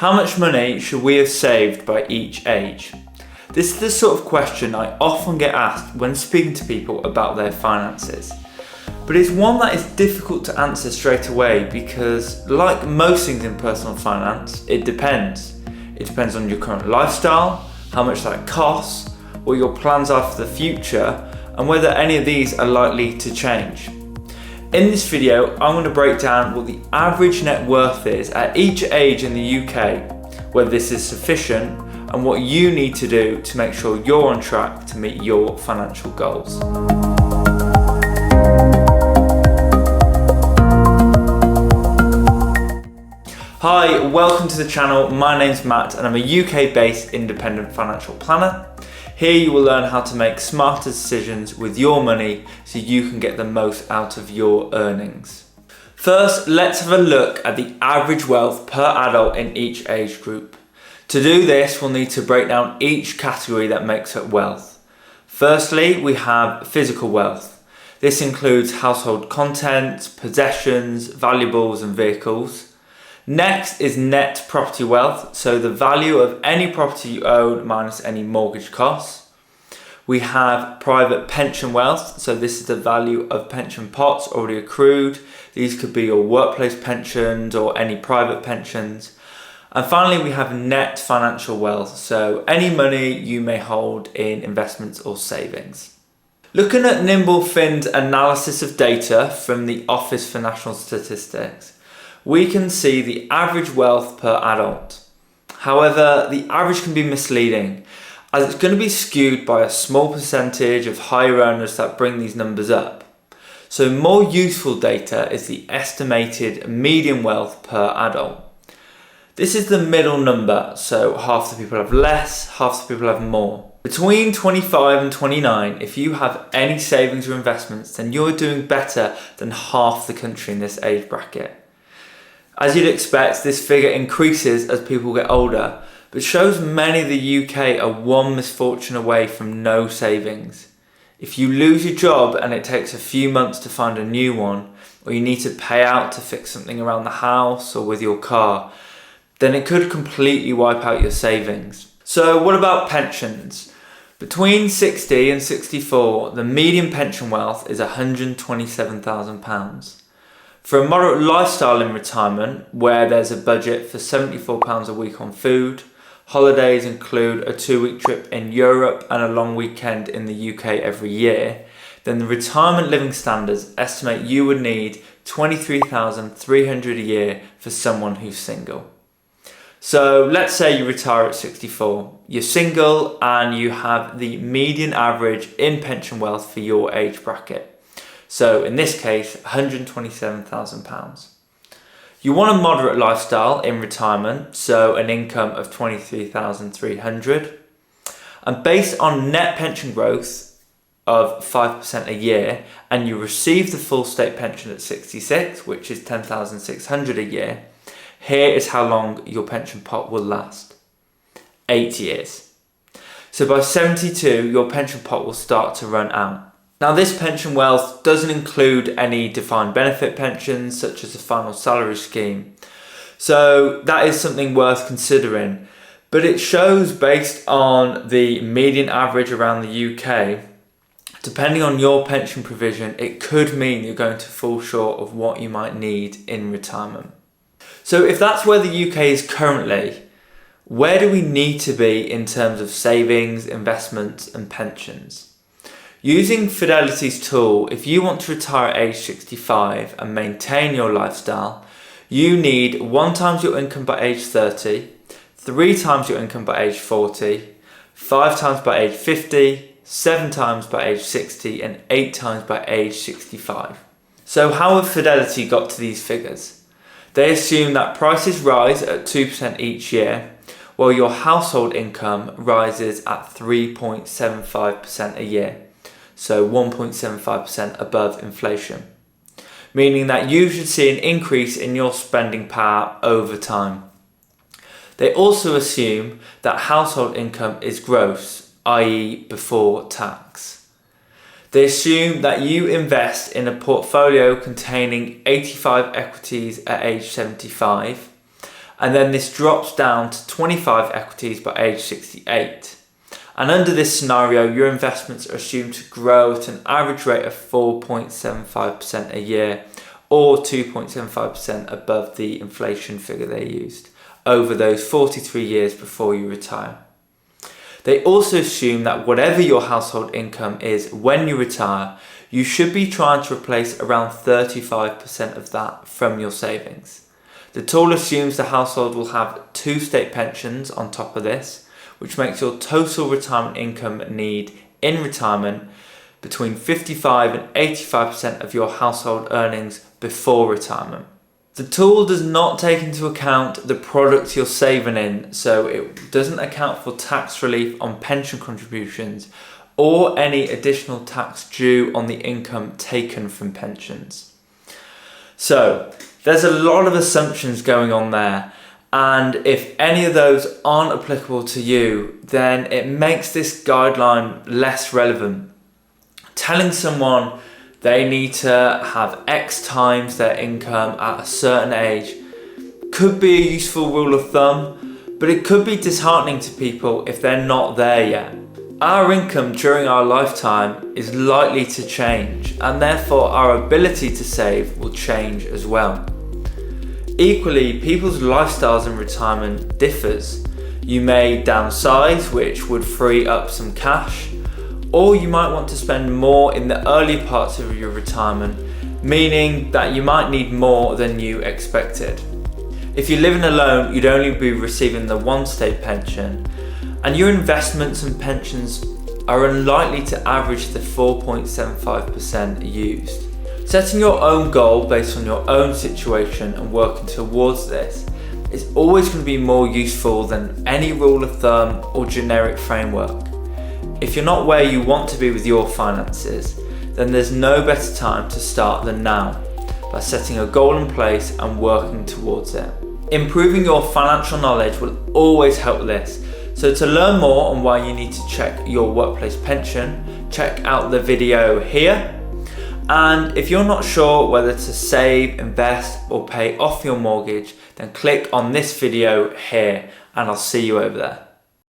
How much money should we have saved by each age? This is the sort of question I often get asked when speaking to people about their finances. But it's one that is difficult to answer straight away because, like most things in personal finance, it depends. It depends on your current lifestyle, how much that costs, what your plans are for the future, and whether any of these are likely to change. In this video, I'm going to break down what the average net worth is at each age in the UK, whether this is sufficient, and what you need to do to make sure you're on track to meet your financial goals. Hi, welcome to the channel. My name's Matt and I'm a UK-based independent financial planner. Here you will learn how to make smarter decisions with your money so you can get the most out of your earnings. First, let's have a look at the average wealth per adult in each age group. To do this, we'll need to break down each category that makes up wealth. Firstly, we have physical wealth. This includes household contents, possessions, valuables and vehicles. Next is net property wealth, so the value of any property you own minus any mortgage costs. We have private pension wealth, so this is the value of pension pots already accrued. These could be your workplace pensions or any private pensions. And finally, we have net financial wealth, so any money you may hold in investments or savings. Looking at Nimblefin's analysis of data from the Office for National Statistics, we can see the average wealth per adult. However, the average can be misleading as it's going to be skewed by a small percentage of higher earners that bring these numbers up. So more useful data is the estimated median wealth per adult. This is the middle number, so half the people have less, half the people have more. Between 25 and 29, if you have any savings or investments, then you're doing better than half the country in this age bracket. As you'd expect, this figure increases as people get older, but shows many of the UK are one misfortune away from no savings. If you lose your job and it takes a few months to find a new one, or you need to pay out to fix something around the house or with your car, then it could completely wipe out your savings. So what about pensions? Between 60 and 64, the median pension wealth is £127,000. For a moderate lifestyle in retirement, where there's a budget for £74 a week on food, holidays include a 2-week trip in Europe and a long weekend in the UK every year, then the retirement living standards estimate you would need £23,300 a year for someone who's single. So let's say you retire at 64, you're single and you have the median average in pension wealth for your age bracket. So in this case, £127,000. You want a moderate lifestyle in retirement, so an income of £23,300. And based on net pension growth of 5% a year, and you receive the full state pension at 66, which is £10,600 a year, here is how long your pension pot will last. 8 years. So by 72, your pension pot will start to run out. Now this pension wealth doesn't include any defined benefit pensions such as the final salary scheme. So that is something worth considering. But it shows based on the median average around the UK, depending on your pension provision, it could mean you're going to fall short of what you might need in retirement. So if that's where the UK is currently, where do we need to be in terms of savings, investments and pensions? Using Fidelity's tool, if you want to retire at age 65 and maintain your lifestyle, you need 1 times your income by age 30, 3 times your income by age 40, 5 times by age 50, 7 times by age 60 and 8 times by age 65. So how have Fidelity got to these figures? They assume that prices rise at 2% each year, while your household income rises at 3.75% a year. So 1.75% above inflation, meaning that you should see an increase in your spending power over time. They also assume that household income is gross, i.e. before tax. They assume that you invest in a portfolio containing 85 equities at age 75 And then this drops down to 25 equities by age 68. And under this scenario, your investments are assumed to grow at an average rate of 4.75% a year, or 2.75% above the inflation figure they used, over those 43 years before you retire. They also assume that whatever your household income is when you retire, you should be trying to replace around 35% of that from your savings. The tool assumes the household will have 2 state pensions on top of this, which makes your total retirement income need in retirement between 55 and 85% of your household earnings before retirement. The tool does not take into account the products you're saving in, so it doesn't account for tax relief on pension contributions or any additional tax due on the income taken from pensions. So, there's a lot of assumptions going on there, and if any of those aren't applicable to you, then it makes this guideline less relevant. Telling someone they need to have X times their income at a certain age could be a useful rule of thumb, but it could be disheartening to people if they're not there yet. Our income during our lifetime is likely to change, and therefore our ability to save will change as well. Equally, people's lifestyles in retirement differs. You may downsize, which would free up some cash, or you might want to spend more in the early parts of your retirement, meaning that you might need more than you expected. If you're living alone, you'd only be receiving the 1 state pension, and your investments and pensions are unlikely to average the 4.75% used. Setting your own goal based on your own situation and working towards this is always going to be more useful than any rule of thumb or generic framework. If you're not where you want to be with your finances, then there's no better time to start than now, by setting a goal in place and working towards it. Improving your financial knowledge will always help this. So to learn more on why you need to check your workplace pension, check out the video here. And if you're not sure whether to save, invest, or pay off your mortgage, then click on this video here, and I'll see you over there.